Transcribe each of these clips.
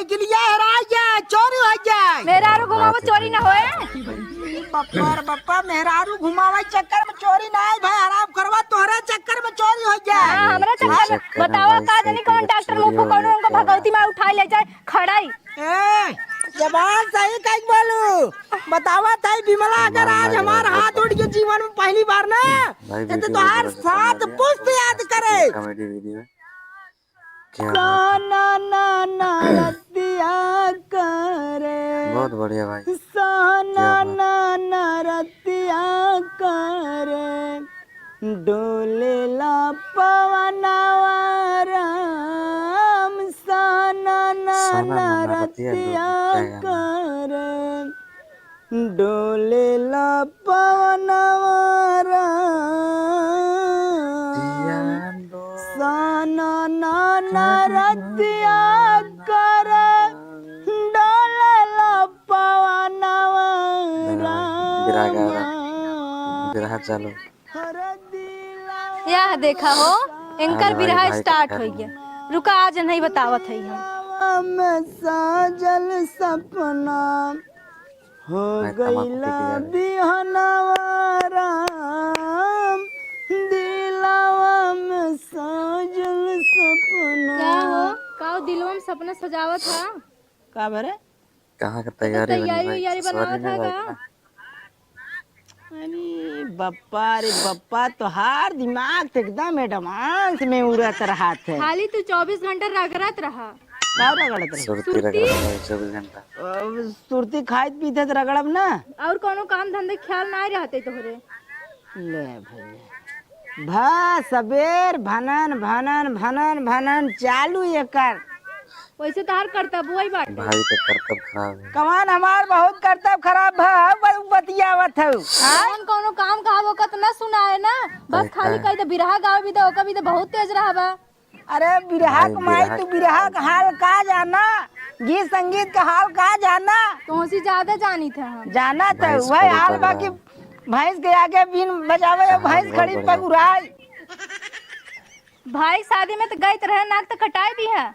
साइकिलिया हरा जाए, चोरी हो जाए। मेहरारू घुमावो चोरी ना होए। बप्पा मेहरारू घुमावे चक्कर में चोरी ना है भाई, आराम करवा, तोहरे चक्कर में चोरी हो जाए। हाँ हमरा चक्कर में बतावा का जानी कौन डॉक्टर मुंह को कौन उनको भगवती में उठा ले जाए खड़ाई। ए जबान सही कहीं बोलू, बतावा था बिमला, अगर आज हमार हाथ उठ के जीवन में पहली बार ना, तो तुहार साथ पुष्ट याद करे। कॉमेडी वीडियो साना ना ना रतिया करे, बहुत बढ़िया भाई। साना ना ना रतिया करे, डोले ला पवनवा राम, साना ना ना रतिया करे, डोले ला पवनवा राम, साना ना ना रतिया करे, डोले ला पवनवा बिरहा चालू। यह देखा हो इनकर बिरहा स्टार्ट हो गया। रुका आज नहीं बतावत है हम। साजल सपना हो गईला बिहनवा राम, दिलवा में साजल सपना। क्या हो का दिलवा में सपना सजावत था का बरे? कहाँ का तैयारी बनावत था का? अरे बप्पा तोहार दिमाग तो एकदम एडवांस में उड़त रहा है। खाली तू 24 घंटा रगड़त रहा। का रगड़त रहा? सुरती रगड़ा 24 घंटा। सुरती खाइत पीते तो रगड़ब ना। और कोनो काम धंधे ख्याल ना रहते तोहरे। ले भैया भा सबेर भनन भनन भनन भनन चालू एकर। वैसे तार कर्तव्य वही बात। भाई का कर्तव्य खराब है। कमान हमार बहुत कर्तव्य खराब भा बतियावत हूँ। कौन कोनो काम कहा वो कत ना सुना है ना, बस खाली कही तो बिरहा गाँव भी तो कभी तो बहुत तेज रहा बा। अरे बिरहा कमाई तू बिरहा का हाल का जाना, गीत संगीत का हाल का जाना। तुमसे ज्यादा जानी था हम। जाना तो वही हाल बाकी भैंस के आगे बीन बजावे, भैंस खड़ी पगुराई। भाई शादी में तो गई रहे, नाक तो कटाई दी है।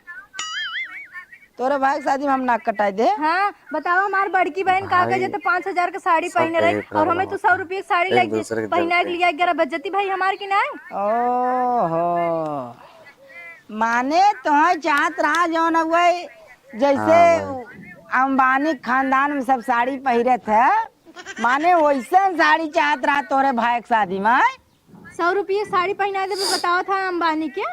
तोरे भाई शादी में हम नाक कटाई दे? हाँ बताओ, हमारी बड़की बहन कागज है तो 5000 का साड़ी पहने रही और हमें तो 100 रुपये की साड़ी लग पहना के लिया 11 बज्जती भाई हमारे की नहीं। ओहो माने तो चाहत रहा जो न वही जैसे अंबानी खानदान में सब साड़ी पहरे थे, माने वैसे साड़ी चाहत रहा तोरे भाई की शादी में। 100 रुपये साड़ी पहना दे बताओ था अंबानी के,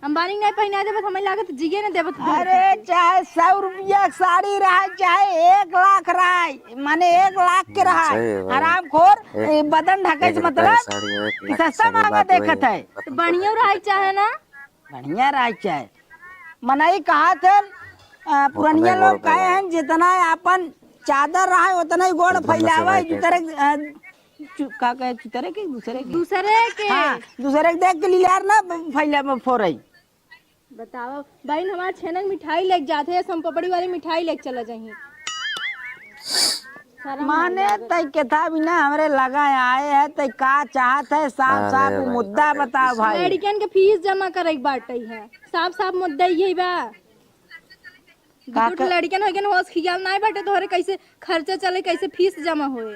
अंबानी नहीं पहना दे हमें लागत जिगे न देवत। अरे चाहे 100 रुपया साड़ी रहा चाहे 1 लाख रहा, माने 1 लाख के रहा, आराम खोर बदन ढके से मतलब सस्ता महंगा देखत है। तो बढ़िया रहा चाहे ना, बढ़िया रहा चाहे मनाई कहा थे पुरानिया लोग कहे हैं जितना अपन चादर रहा उतना ही गोड़ फैलावा, का कहे चुतरे के दूसरे के हाँ दूसरे के देख के लियार ना फैला फोरई। बताओ बहन हमारे छेनन मिठाई लेके जाते हैं, संपपड़ी वाली मिठाई लेके चला जाइए। माने तय केथा बिना हमरे लगा आए है तय का चाहत है, साफ साफ मुद्दा बताओ भाई। लड़कियन के फीस जमा करे बाटे है, साफ साफ मुद्दा यही बा। लड़कियन हो गए होश खियाल नहीं बाटे तोहरे कैसे खर्चा चले, कैसे फीस जमा होए।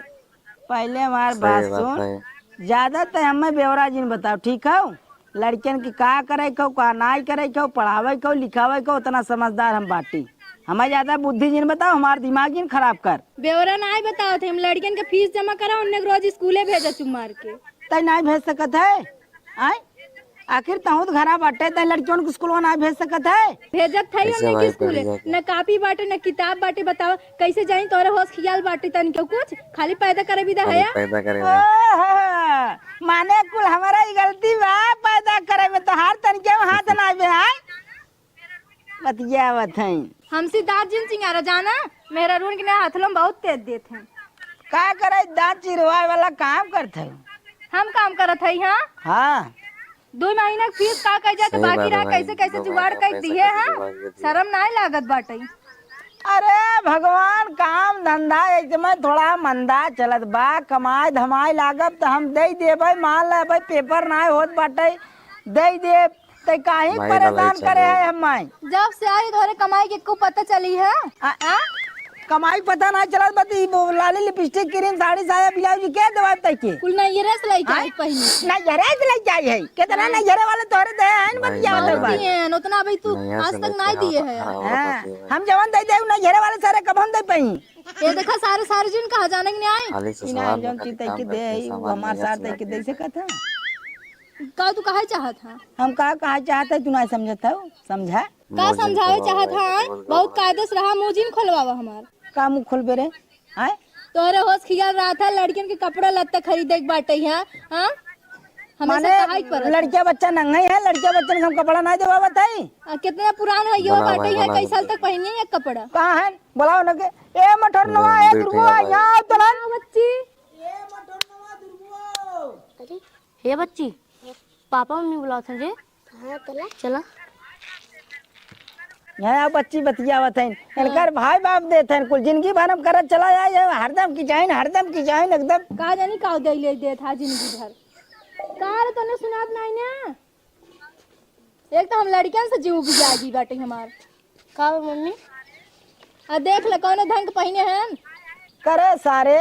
पहले हमार बात सुन, ज्यादा तो हमें बेवरा जिन बताओ ठीक है। लड़कियन की का करे को का नहीं करे को, पढ़ावे को लिखावे को, उतना समझदार हम बाटी। हमें ज्यादा बुद्धि जिन बताओ, हमार दिमाग जिन खराब कर। बेवरा नहीं बताओ थे हम लड़कियन के फीस जमा करा, उन्ने रोज स्कूले भेजा चुम मार के। तय नहीं भेज सकत है आय? आखिर तहु तो घरा बाटे तय लड़कियों को स्कूल में नहीं भेज सकत है? भेजत थई उन्ने के स्कूले, न कापी बाटे न किताब बाटे। बताओ कैसे जाई तोरे होश खियाल बाटे तन क्यों कुछ खाली पैदा करे भी है पैदा करे। माने कुल हमारा ही गलती बा पैदा करे में, तो हर तन के हाथ ना बे है बतियावत है। हमसे दांत जिन सिंगारा जाना मेरा रून के हाथलों बहुत तेज देते हैं। का करे दांत चिरवाए वाला काम करते हम काम करत है। हाँ हाँ 2 महीना फीस का कह जाए बाकी रहा कैसे कैसे जुगाड़ कर दिए। हाँ शर्म नहीं लागत बाटे। अरे भगवान काम धंधा एकदम थोड़ा मंदा चलत बा, कमाई धमाई लागब तो हम दे देबे, मान लेबे पेपर ना होत बाटे दे दे, तो काहे भाई वाला ही परेशान चल करे रहा है हम माई जब से आई तोरे कमाई के को पता चली है हाँ? कमाई पता ना चला बती लाली लिपस्टिक क्रीम साड़ी साया ब्लाउज के दवा तक के कुल ना ये रस लाई के पहले ना जरे से लग जाई है कितना ना जरे वाले तोरे दे है न बतिया भाई, तो बहुत दिए हैं उतना भाई तू नैया आज से तक लेके नहीं दिए है हाँ, हाँ, हम जवन दे दे ना जरे वाले सारे कब हम दे पई ये देखा सारे सारे जिन कहा जाने के नहीं आए खाली से इना सवाल जवन में चीज खाली के काम दे करते हैं, वो सामान हमार नैया साथ से दे के लाते दे से कथा का तू कहा चाहत है हम कहा चाहते तू ना समझत हो समझा का मोजिन समझावे को चाहत भाई, है बोल दो बहुत भाई। कायदे से रहा मुजिन खोलवावा हमार का मुंह खोल बेरे आए तोरे होश खियाल रहा था लड़कियन के कपड़ा लत्ता खरीदे के बाटे है हाँ हमेशा माने कहा पर लड़किया बच्चा नंगा ही है लड़किया बच्चन को हम कपड़ा ना देवा बताई कितना पुराना है ये बना बाटे भाई, है बना कई साल भाई। तक पहनिए एक कपड़ा कहाँ है बुलाओ ना के ए मठोर नवा ए बैठे दुर्गो हैं भाई। यहाँ तो ना बच्ची ए मठोर नवा दुर्गो अरे हे बच्ची पापा मम्मी बुलाते हैं जे हाँ चला चला यहाँ बच्ची बतियावत है इनकर भाई बाप देते हैं कुल जिंदगी भर हम करत चला जाए ये हरदम की जाइन एकदम कहा जानी का दे ले दे था जिंदगी भर कार तने सुनात नहीं ना एक तो हम लड़कियन से जीव भी जागी बाटे हमार का बा मम्मी आ देख ले कौन ढंग के पहिने हैं करे सारे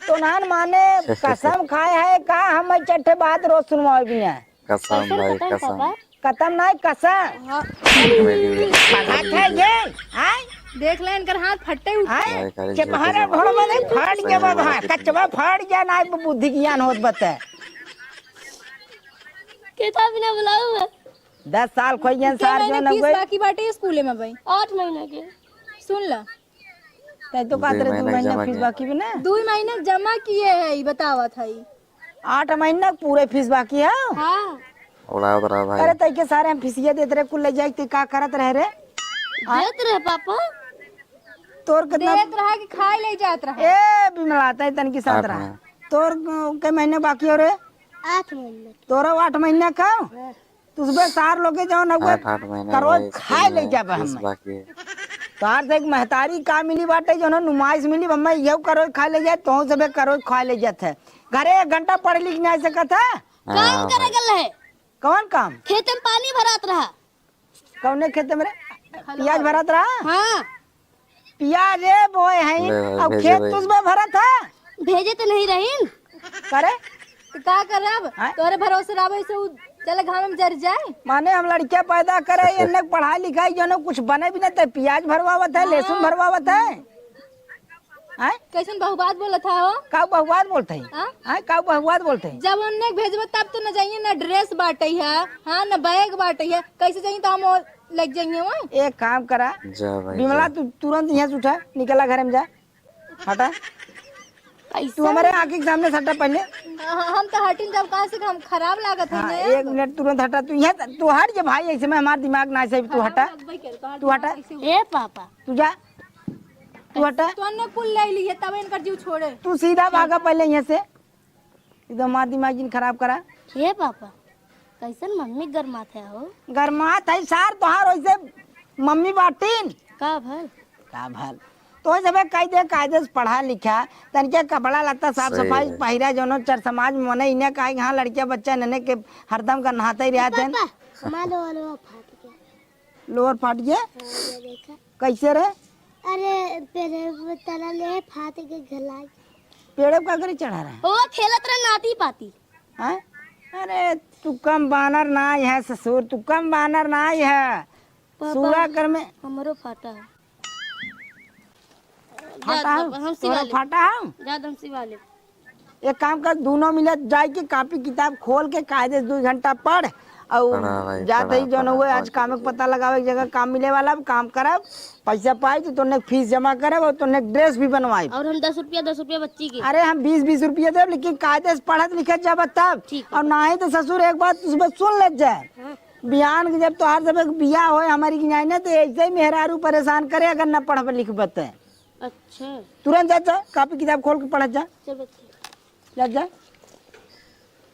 तो नान माने कसम खाए है का हम चट्टे बात रोज सुनवाओ भी है कसम भाई कसम कतम नहीं कसम बात है ये आय देख ले इनकर हाथ फट्टे उठ आय भाई, खाली के झूठे बहारे जमाने भोर में में फाड़ सही के में बहा मार्केट में। कचवा फाड़ गया ना बुद्धि ज्ञान होत बते किताब ना बुलाओ मैं 10 साल खोइयन क्या सार जो महीने न फीस गई बाकी बाटे स्कूले में भाई 8 महीने के सुन ला तै तो का तेरे 2 महीने महीने जमा फीस किया। बाकी भी ना 2 महीने जमा किए है ये बतावा था ये 8 महीने पूरे फीस बाकी है हाँ उड़ाओ रहा भाई अरे तै के सारे हम फीसिया देत रहे कुल ले जाए ते का करत रहे रे देत रहे पापा तोर कितना देत रहा कि खाए ले जात रहा ए बिमला तै तन की साथ 8 रहा महीने। तोर के महीने बाकी हो रे 8 महीने तोरा 8 महीने का तू सुबह सार लोगे जाओ ना 8 महीने करो भाई, खाए ले स्कूल जाबे में फीस हम बाकी है तार से एक महतारी का मिली बाटे जो ना नुमाइश मिली हमें ये करो खा ले जाए तो सबे करो खा ले जाते घरे 1 घंटा पढ़ लिख नहीं सकत है काम करे गल है कौन काम खेत में पानी भरात रहा कौने खेत में रे प्याज भरत रहा हाँ प्याज रे बोए हैं ले भाई, अब भेजे खेत भाई। तुझमें भरत है भेजे तो नहीं रही करे तो का कर अब हाँ? तोरे भरोसे रावे से चले घाम में जर जाए माने हम लड़कियां पैदा करे इन्हें पढ़ाई लिखाई जो ना कुछ बने भी नहीं तो प्याज भरवावत है लहसुन भरवावत है हैं कैसन बहुबात बोला था हो का बहुवाद बोलते हैं हाँ? हैं का बहुवाद बोलते हैं जब उन्हें भेजबे तब तो न जाइए ना ड्रेस बाटे है हाँ न बैग बाटे है कैसे जाइए तो हम और लग जाइए वहाँ एक काम करा जा भाई बिमला तू तुरंत यहाँ से उठा निकला घर में जा हटा तू हमारे आँख के सामने से हटा पहले हम तो हटिन जब कहाँ से हम खराब लागत है हाँ, ना 1 मिनट तुरंत हटा तू यहाँ तू हट जा भाई ऐसे में हमारा दिमाग ना सही तू हटा तू हटा ए पापा तू जा तू हटा तो अन्य कुल ले लिए तब इनका जीव छोड़े तू सीधा भागा पहले यहाँ से एकदम हमारा दिमाग जिन खराब करा हे पापा कैसन मम्मी गरमाते हो गरमात है सार तोहार वैसे मम्मी बाटीन का भल का भल तो सब कायदे से पढ़ा लिखा तनिके कपड़ा लत्ता साफ सही सफाई है। पहिरा जो चर समाज में मने इन्हें कहा हाँ लड़किया बच्चा नने के हरदम का नहाते ही रहते हैं हमारे वाला फाट गया लोअर फाट गया ये देखा कैसे रे अरे तेरे तरह ले फाट के गला पेड़ का करे चढ़ा रहा ओ खेलत रह नाती पाती है अरे तू कम बानर ना है ससुर तू कम बानर ना है सूरा कर में हमरो फाटा है फाटा हम तोरा सिवा ले फाटा है ज्यादा हम सिवा ले एक काम कर दोनों मिले जाए के कॉपी किताब खोल के कायदे से 2 घंटा पढ़ और पढ़ा भाई, जाते ही पढ़ा, जो न हुए पढ़ा, आज काम के पता लगावे एक जगह काम मिले वाला काम करब पैसा पाई तो तोने फीस जमा करब और तोने ड्रेस भी बनवाई और हम 10 रुपया बच्ची के अरे हम 20-20 रुपया देब लेकिन कायदे से पढ़त लिखत जाब तब ठीक और ना ही तो ससुर एक बात उसमें सुन ले जाए हाँ। बिहान के जब तोहार सब बियाह हो हमारी की ना तो ऐसे ही मेहरारू परेशान करे अगर न पढ़ लिखबत है अच्छा तुरंत जा कॉपी किताब खोल के पढ़त जा चल बच्ची जा जा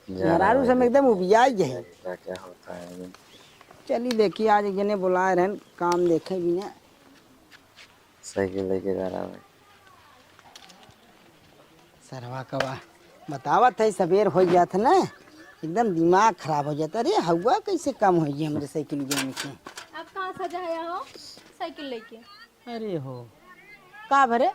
मेहरारू सब एकदम उबिया है क्या क्या होता है चली देखिए आज जने बुलाए रहन काम देखे भी ना साइकिल लेके जा रहा भाई सरवा कवा बतावत है सवेर हो गया था ना एकदम दिमाग खराब हो जाता। अरे हवा कैसे कम हो गई हमारे साइकिल में के। अब कहाँ सजाया हो साइकिल लेके? अरे हो का भरे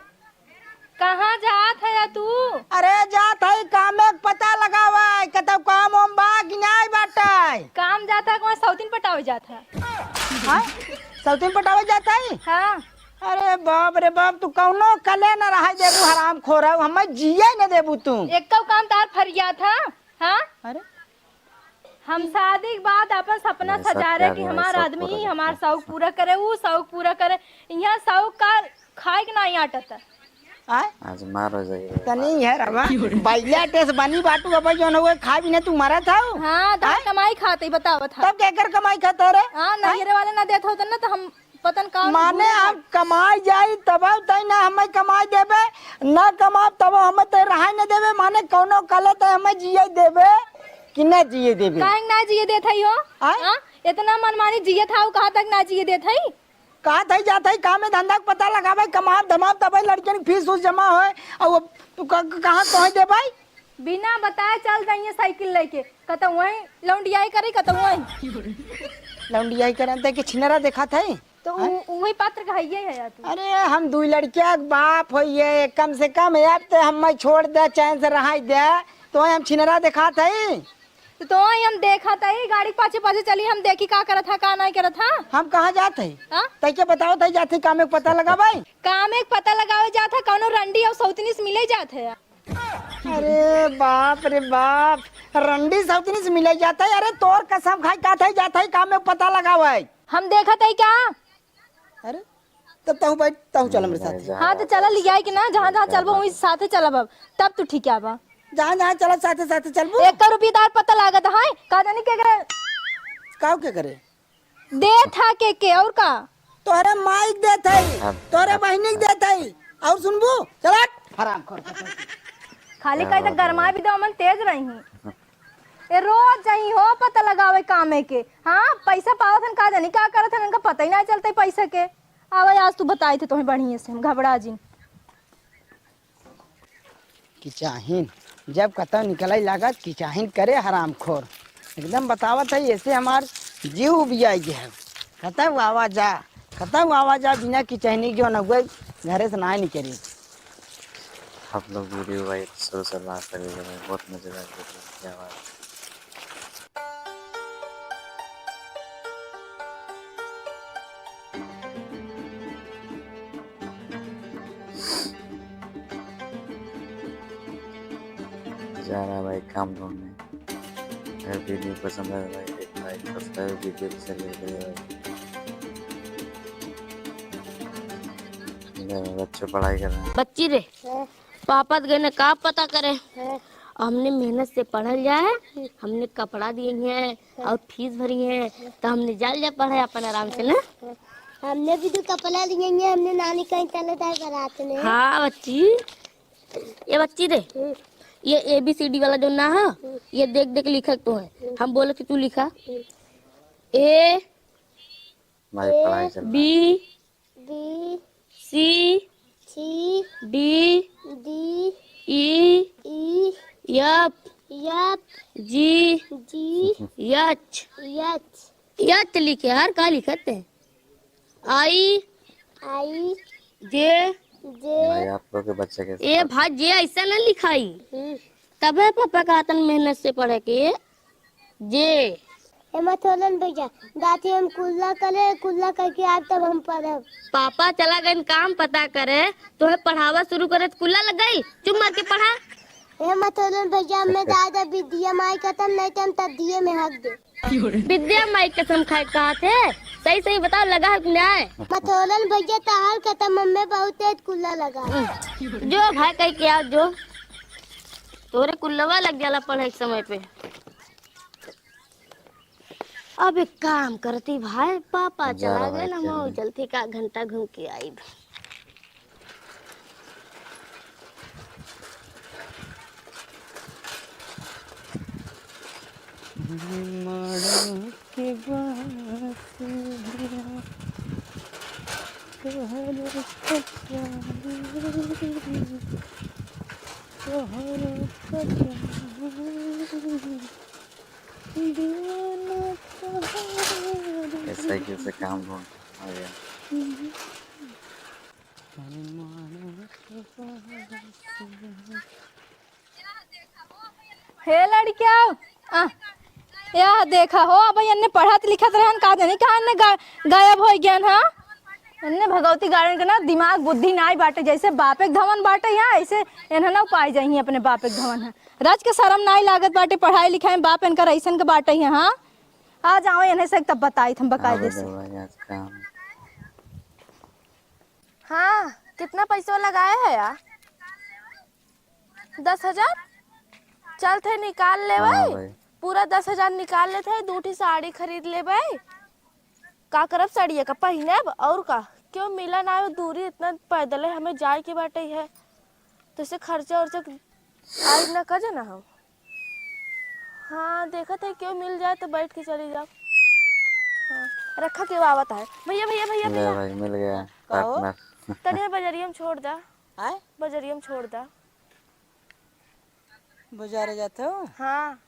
कहाँ जात है तू? अरे जात है काम में पता लगावा कतौ काम हम बा कि नहीं बाटे। काम जाता है कौन सौतीन पटावे जाता है? हाँ सौतीन पटावे जाता है। हाँ अरे बाप रे बाप तू कौनो कले न रहा देबू हराम खोर हमें जिये न देबू तू। एक तो काम तार फरिया था। हाँ अरे हम शादी के बाद अपन सपना भाई साहब, सजा क्या रहे कि भाई हमारा साहब आदमी पूरा हमारा शौक पूरा करे, वो शौक पूरा करे। यहाँ शौक का खाए के नहीं आटता। आय आज मार हो जाएगी। तनी है रवा बैला टेस बनी बाटू अब जौन हुए खा भी न तू मरा था। हाँ तो कमाई खाते बताओ था। तब केकर कमाई खाता रे। हाँ नहिरे वाले ना देता होता ना तो हम पतन का माने आप कमाई जाई तब तय ना हमें कमाई देबे ना कमाब तब हमें तय रहाई न देबे। माने कौनो कले तय हमें जिये देबे कि ना जिये देबे। काहे ना जिए देत हई हो? हाँ इतना मनमानी जिए था कहाँ तक ना जिए देत हई? कहा थई जात है काम में धंधा का पता लगावे कमाब धमाब तब लड़कियन की फीस उस जमा होए और तू कहाँ कह दे भाई। बिना बताए चल जाइए साइकिल लेके कत वही लौंडियाई करी कत वही लौंडियाई करते कि छिनरा देखा था। तो वही पात्र कहिए है यार तू। अरे हम दू लड़किया के बाप होइए कम से कम अब तो हम छोड़ दे चैन से रहा दे तो हम छिनरा देखा था। तो हम देखा था ही गाड़ी पाछे पाछे चली हम देखी का करत था का नहीं करत था। हम कहाँ जाते हाँ? तय के बताओ तय जाते काम में पता लगा भाई। काम एक पता लगावे जात है कौनो रंडी और सौतनी से मिले जात है। अरे बाप रे बाप रंडी सौतनी से मिले जाता है। अरे तोर कसम खाई का था जाता है काम में पता लगावे। हम देखा था क्या? अरे तब तहु बैठ तहु चल मेरे साथ। हाँ तो चला लिया कि ना जहाँ जहाँ चलबो वही साथे चलब अब तब तू ठीक है बा। जहाँ जहाँ चला साथे साथे चलबू। 1 रुपीदार पता लागत है का जानी के करे काऊ के करे दे था के और का तोरे माइक देत है तोरे बहनी के देत है और सुनबू चला हराम खोर। खाली कहीं तक गरमा भी दो मन तेज रही ए रोज जाई हो पता लगावे कामे के। हाँ पैसा पावत हन का जानी का करत हन इनका पता ही नहीं चलता पैसा के। आवे आज तू बताई थे तुम्हें बढ़िया से हम घबरा जी कि चाहिन जब कतौ निकल लागत कि चाहिन करे हराम खोर एकदम बतावत है ऐसे हमार जीव उबिया है। कतौ आवाजा बिना की चहनी जो न हुए घरे से ना निकली। आप लोग वीडियो भाई शुरू से लास्ट तक देखिए बहुत मजेदार वीडियो क्या बात है। जा रहा भाई काम ढूंढने। अगर वीडियो पसंद है भाई एक लाइक सब्सक्राइब वीडियो को शेयर करिए भाई। बच्चे पढ़ाई कर रहे हैं। बच्ची रे पापा गए ने का पता करे। हमने मेहनत से पढ़ल जाए हमने कपड़ा दिए हैं और फीस भरी है तो हमने जा पढ़े अपन आराम से ना। हमने भी तो कपड़ा लिए हैं हमने नानी कहीं चले था बारात में। हाँ बच्ची ये बच्ची रे ये ABCD वाला जो ना है ये देख देख लिखा तो है। हम बोले कि तू लिखा A भाई पढ़ाई चल रहा है। B B C C D D E E F F G G H H H लिखे यार का लिखते हैं I I J J भाई आप लोग के बच्चे के ए भाई जे ऐसा ना लिखाई तब है पापा का तन मेहनत से पढ़े के जे थोलन भैया दाती हम कुल्ला करके आए तब हम पढ़ब। पापा चला गए काम पता करे तो है पढ़ावा शुरू करे तो कुल्ला लग गई चुप मार के पढ़ा। थोलन भैया हमें दादा विद्या माई खत्म नहीं तो हम तब दिए में हक दे। विद्या माई कसम खाए कहा थे सही सही बताओ लगा है कि नहीं। मथोलन भैया तहार खत्म हमें बहुत तेज कुल्ला लगा। जो भाई कहीं क्या जो तोरे कुल्लवा लग जाला पढ़े के समय पे। अब एक काम करती भाई पापा चला गए ना मऊ चलती का घंटा घूम के आई। ये साइकिल से काम ढूंढ आ गया। हे लड़किया आ यह देखा हो अब अन्ने पढ़त लिखत रहन का जानी कहाँ ने गायब हो गया हाँ अन्ने भगवती गार्डन के ना दिमाग बुद्धि नाई बाटे जैसे बापे के धवन बाटे यहाँ ऐसे इन्हें ना पाई जाइए अपने बापे के धवन है रज के शर्म नाई लागत बाटे पढ़ाई लिखाई में बाप इनका ऐसन के बाटे है हाँ आ जाओ इन्हें से तब बताई हम बकायदे से भाई आज काम हाँ कितना पैसा लगाए है यार 10,000 चल थे निकाल ले हाँ भाई पूरा 10,000 निकाल ले थे दूठी साड़ी खरीद ले भाई का करब साड़िया का पहिनब और का क्यों मिला ना दूरी इतना पैदल है हमें जाए के बाटे है तो इसे खर्चा उर्चा आज ना कर ना हम हाँ देखा था क्यों मिल जाए तो बैठ के चली जाओ हाँ रखा क्यों आवत है भैया भैया भैया ले भैया भाई मिल गया कहो? पार्टनर। तने बजरिया में छोड़ दा आए बजरिया में छोड़ दा बाजारे जाते हो हाँ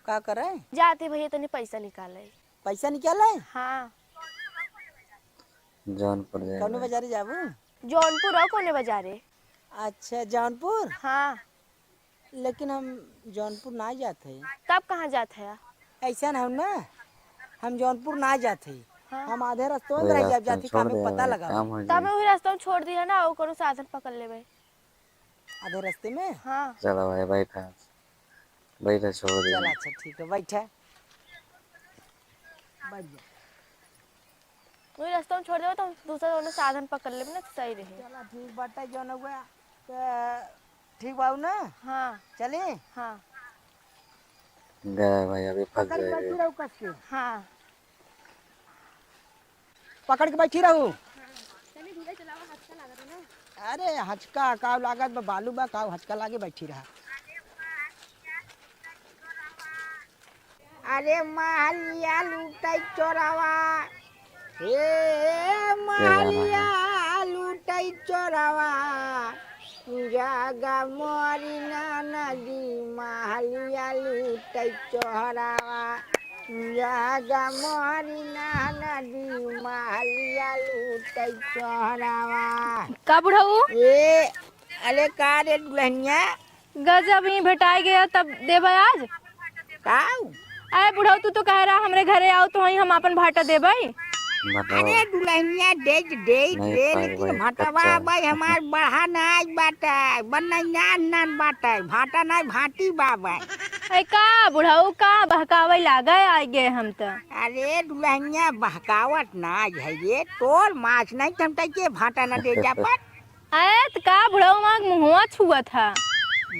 का करे जाते भैया तने पैसा निकाले पैसा निकाले हाँ जौनपुर कौन जाएगा। बाजारे जाबू जौनपुर और कोने बाजारे अच्छा जौनपुर हाँ लेकिन हम जौनपुर ना जाते तब कहाँ जाते हैं ऐसा ना हम ना हम जौनपुर ना जाते हाँ। हम आधे रास्ते में कोई रह रास्ता जाते छोड़ का दे पता भाई, लगा काम हो तब जाए। मैं वही रास्ता में छोड़ दिया ना और कोनो साधन पकड़ ले भाई आधे रास्ते में हाँ चलो भाई बैठा बैठा छोड़ चल दिया। अच्छा ठीक है बैठा बैठ जा वही रास्ता में छोड़ दे तो दूसरा दोनों साधन पकड़ ले ना तो सही रहे चला ठीक बाटा जौन हुआ तो ठीक बाबू ना हाँ चले हाँ गया भाई अभी फंस पकड़ के बैठी जाएगा। रहू कस के हाँ पकड़ के बैठी रहू अरे हचका काव लागत बा बालू बा काव हचका लागे बैठी रहा अरे महलिया लूटाई चोरावा हे महलिया लूटाई चोरावा जागा मोरी ना नदी महलिया लूटाई चोरावा जागा मोरी ना नदी महलिया लूटाई चोरावा का बुढ़ाऊ ए अरे का रे दुल्हनिया गजब ही भेटाई गया तब देबै आज काऊ अरे बुढ़ाऊ तू तो कह रहा हमरे घरे आओ तो वहीं हम अपन भाटा देबै बताओ अरे दुल्हनिया दे दे नहीं दे पाई लेकिन भाई, भाटवा कच्चा। भाई हमार बढ़ा नाच बाटा बनना नान नान बाटा भाटा ना भाटी बाबा अरे का बुढ़ाऊ का बहकावे लागे आ गए हम तो अरे दुल्हनिया बहकावत नाच है ये तोर माछ नहीं थमता के भाटा ना दे जा पर अरे तो का बुढ़ाऊ वहाँ मुँहवा छुआ था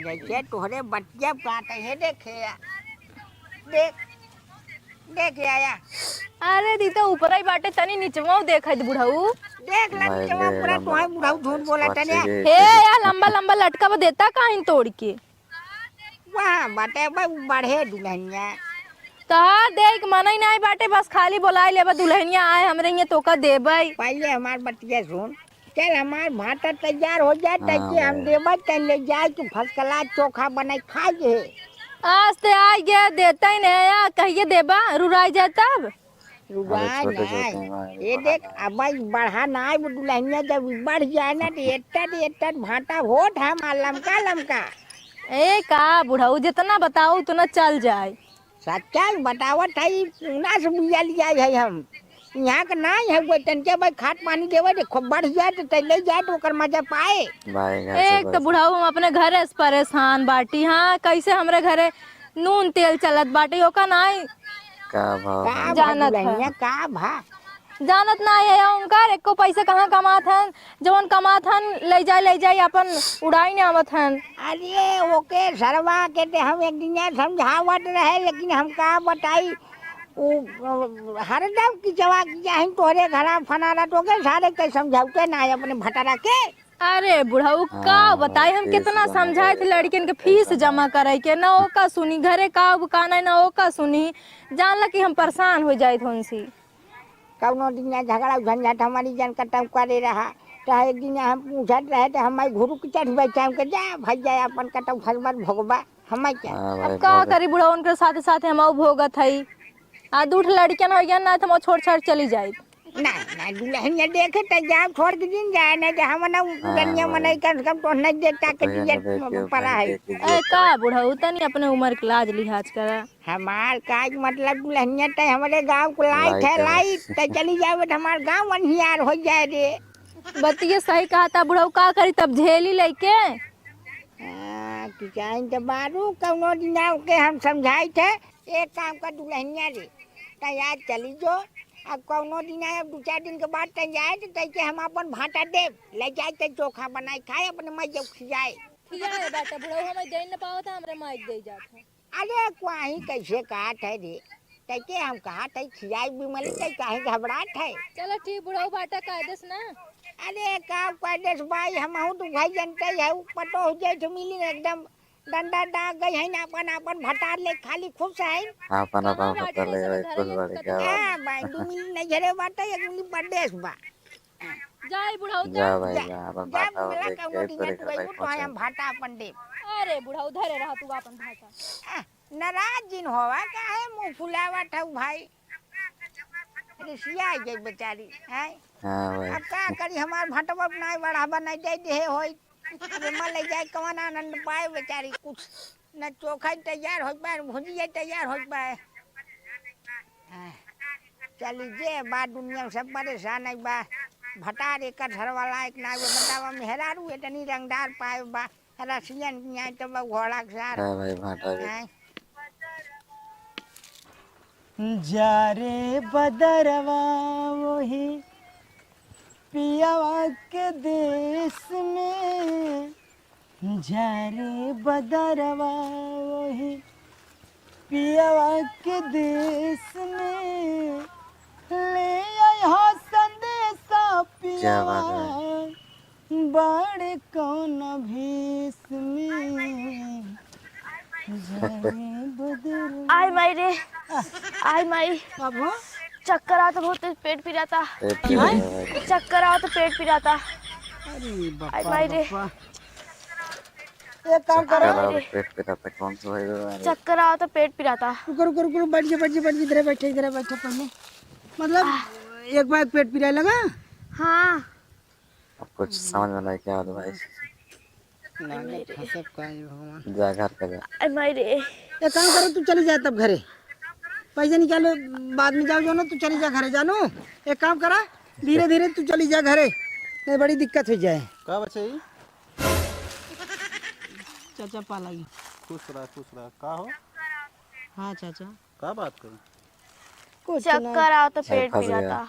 जैसे तोहरे बच्चे काटे है देखे देख देख आया अरे दी तो ऊपर ही बाटे तनी नीचवा देखत बुढ़ाऊ देख ला भाई, जमा ले पूरा लंबा। तोहे बुढ़ाऊ झूठ बोला तने अच्छे हे के- यार लंबा लंबा लटका वो देता कहीं तोड़ के वाह बाटे भाई बढ़े दुल्हनिया कहा देख मन ही नहीं बाटे बस खाली बोलाए लेबा दुल्हनिया आए हमरे यहाँ तो का देबै पहले हमार बतिया सुन चल हमार भाटा तैयार हो जाए हाँ तैके हम भाई। देबा तन ले जाए तू फसकला चोखा बनाई खा जे आज ते आ गया देता ही नहीं या कहिए देबा रुराई जाए तब रुबाई छोटे ना छोटे भाई, ये देख अब बढ़ा ना वो दुल्हनिया जब बढ़ जाए ना तो एट्टा भाटा होट है मार लमका लमका ए का बुढ़ाऊ जितना बताओ उतना चल जाए सच्चाई बतावत है पूना से बुझा लिया है हम यहाँ का ना है वो तनके भाई खाद पानी देवे तो खूब बढ़ जाए तो ले जाए तो ओकर मजा पाए भाई घर से एक तो बुढ़ाऊ हम अपने घरे से परेशान बाटी हाँ कैसे हमरे घरे नून तेल चलत बाटी ओका नहीं का भाव का है? भा जानत है। दुल्हनिया का भा जानत ना है उनकर एको पैसे कहाँ कमात हन जवन कमात हन ले जाए अपन उड़ाई नहीं आवत हन अरे ओके सरवा के ते हम एक दिन समझावत रहे लेकिन हम का बताई वो हरदम की जवा की जाहिन तोहरे घरा फनारा तो के सारे के समझावते ना है अपने भटरा के अरे बुढ़ाऊ का हाँ, बताई हम फीस कितना जमा समझाए थे करे। लड़कियन के फीस जमा करे के ना ओका सुनी घरे का बुकाना ना ओका सुनी जानला कि हम परेशान हो जाए उनसे कौनो दिन झगड़ा झंझट हमारी जन कटम करे रहा तो एक दिन हम पूछत रहे तो हमारे गुरु की चढ़ बैठा हम जा भैया अपन कटौ फरमत भोगबा हमारे क्या हाँ अब भाई का बहुत करी बुढ़ा उनके साथे साथे हम भोगत हई आ दूठ लड़कियन हो गया ना तो हम छोड़ छाड़ चली जाई। ना दुल्हनिया देखे तो जा छोड़ के दिन जाए नहीं तो हम ना दुल्हनिया भाई। मनाई कम से कम तो नहीं देखता तो के भैया को देखिए ये पड़ा भाई है। देखिए ए का बुढ़ा तनी अपने उम्र के लाज लिहाज करा। हमार काज मतलब दुल्हनिया तो हमारे गांव को लाइट है लाइट तो चली जावे तो हमार गांव अनहियार हो जाए रे। बतिये सही कहा था बुढ़ऊ का करी तब झेली लेके। किसान के बारू कौनो दिन के हम समझाई थे एक काम का दुल्हनिया रे तो याद चली जो अब कौनो दिन अब 2-4 दिन के बाद तक जाए तो तैके हम अपन भाटा दे ले जाए तो चोखा बनाए खाए अपने मई जब खियाए। खियाए बेटा बुढ़ऊ हमें दे न पावत हमरे माइक दे जात है। अरे क्वाही कैसे कहा थे रे तैके हम कहा थे खियाई भी मिली तै काहे घबराहट है। चलो ठीक बुढ़ऊ बाटा कायदेस ना। अरे का कायदेस भाई हम तो भाई जनते है पतो हो जाए तो मिली एकदम डंडा डाक गई है ना अपन भटार ले खाली खुश है। अपन पता ले भाई कुछ बड़ी क्या बात हां भाई 2 मिली नहीं झरे बाटे एक मिली परदेश बा जाई बुढ़ऊ जा भाई जा अपन जा बाटा मिला देख कौनो के दिन तोरे तू घर भाई गई तो हम पहुंचे भाटा अपन दे। अरे बुढ़ऊ धरे रहा तू अपन भाषा। नाराज जिन होवा का है मुंह फुलावा था भाई रिसिया गई बेचारी है। हाँ भाई अब का करी हमार भाटवा नहीं बढ़ावा नहीं दे दे होई अबे मन ले जाए कौन आनंद पाए बेचारी कुछ न चोखा तैयार हो पाए भुजिया तैयार हो पाए। चली जे बा दुनिया में सब परेशान है बा भटार एक घर वाला एक ना बतावा मेहरारू इतनी रंगदार पाए बा रसियन न्याय तो बा घोड़ा के साथ हाँ भाई भाटा भी जा रे बदरवा वही पियावा के देश में जा रे बदरवा वही पियावा के देश में ले आया संदेशा पियावा बड़े कौन भेष में जा रे बदरवा। आई माई रे आई माई अब हो चक्कर आता बहुत तेज पेट पिराता पेट की वजह है भाई चक्कर आता पेट पिराता। अरे आई बापा माई रे बापा एक काम करो चक्कर आओ पेट पे रहता कौन सा भाई बीमारी चक्कर आता पेट पिराता। रुको रुको रुको बैठ जा इधर बैठे पहले मतलब एक बार पेट पिराए लगा। हाँ अब कुछ समझ में नहीं क्या होता भाई भगवान जा घर का जा आई माई रे एक काम करो तू चली जा तब घरे पैसे निकालो बाद में जाओ जो ना तू चली जा घरे जानो एक काम करा धीरे धीरे तू चली जा घरे नहीं बड़ी दिक्कत हो जाए। का बच्चे चाचा पालागी खुश रहा का हो हाँ चाचा का बात करी कुछ चक्कर आता पेट फंस गया। पिराता।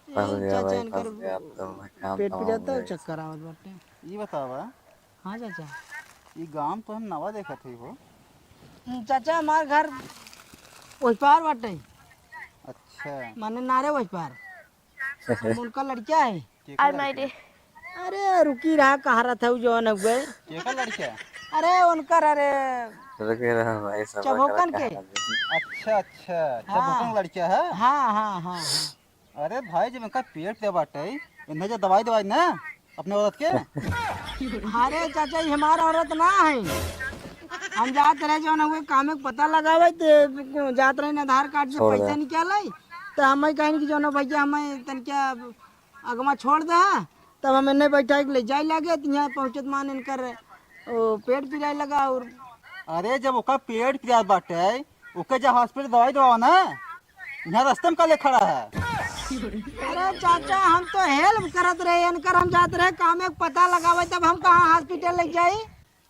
फंस गया भाई चाचा फंस गया अब तो मैं काम पेट कमाऊं पिराता और भाई। चक्कर आवत बाटे। ये बतावा हाँ चाचा ये गांव तो हम नवा देखा थे हो। चाचा हमार घर वही पार बाटे अच्छा माने नारे वही पार उनका लड़का है। आई माई रे अरे रुकी रहा कहा रहा था जो न हुए केका लड़का अरे उनकर अरे रुके रहो भाई सब चबोकन के अच्छा चबोकन लड़का है। हाँ हाँ हाँ अरे भाई जब इनका पेट दे बाटे इन्हें जो दवाई ना अपने औरत के अरे चाचा ये हमारा औरत ना है हम जात रहे जो न हुए काम में पता लगावे तो जात रहे आधार कार्ड से पैसा निकाले तो हमें कहें कि जो न भैया हमें तनिका अगमा छोड़ दे तब हमें नहीं बैठा ले जाए लगे तो यहाँ पहुँचत मान इनकर पेट पिराए लगा और अरे जब ओका पेट पिया बाटे ओके जब हॉस्पिटल दवाई दवा ना यहाँ रास्ते में काले खड़ा है। अरे चाचा हम तो हेल्प करत रहे इनकर हम जात रहे काम में पता लगावे तब हम कहाँ हॉस्पिटल ले जाए।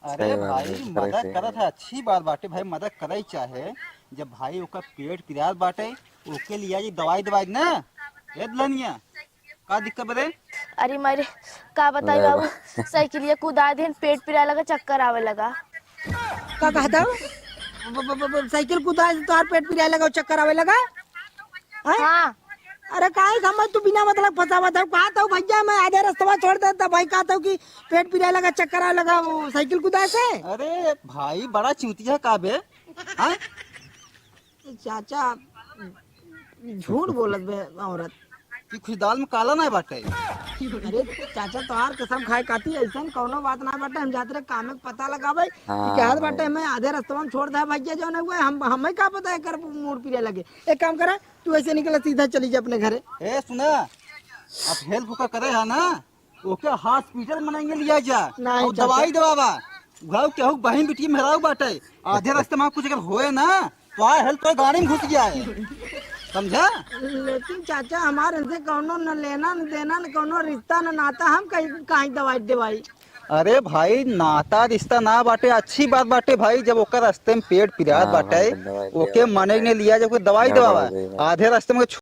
अरे भाई मदद करत है अच्छी बात बाटे भाई मदद करे चाहे जब भाई ओका पेट पिया बाटे ओके लिए जी दवाई ना ये दुल्हनिया का दिक्कत बरे। अरे मारे का बताई बाबू साइकिलिया कूदा दिन पेट पिरा लगा चक्कर आवे लगा। का कहता साइकिल कूदा तो पेट पिराए लगा चक्कर आवे लगा। हाँ अरे काहे समझ तू बिना मतलब फंसावा था कहा था भैया मैं आधे रास्ता छोड़ देता भाई कहा था कि पेट पिराए लगा चक्कर आवे लगा वो साइकिल कूदा से। अरे भाई बड़ा चूतिया है का बे हाँ? चाचा झूठ बोलत बे औरत कि कुछ दाल में काला ना बाटे। अरे चाचा तोहार कसम खाए काती ऐसा कोनो बात ना बाटे। हम जाते रहे काम में पता लगावे हाँ, कि क्या बाटे। मैं आधे रास्ते में छोड़ दे भैया जो ना हुए हम हमें का पता है कर मूड पिरे लगे। एक काम करा तू ऐसे निकल सीधा चली जा अपने घरे। ए सुना, अब हेल्प का करे है ना, ओके हॉस्पिटल मनाएंगे लिया जा नहीं और चाचा। दवाई दवावा घाव केहू बहन बेटी मेहराऊ बाटे। आधे रास्ते में कुछ अगर होए ना तो आ हेल्प कर गाड़ी में घुस जाए, समझा। लेकिन चाचा हमारे से कोनो न लेना न देना न कोनो रिश्ता न नाता, हम कहीं कहीं दवाई दवाई। अरे भाई नाता रिश्ता ना बाटे, अच्छी बात बाटे भाई। जब ओकर रास्ते में पेट पिरात हाँ, बाटे दवाई ओके मने ने लिया, जब कोई दवाई दवाई दवावा दवाई। आधे रास्ते में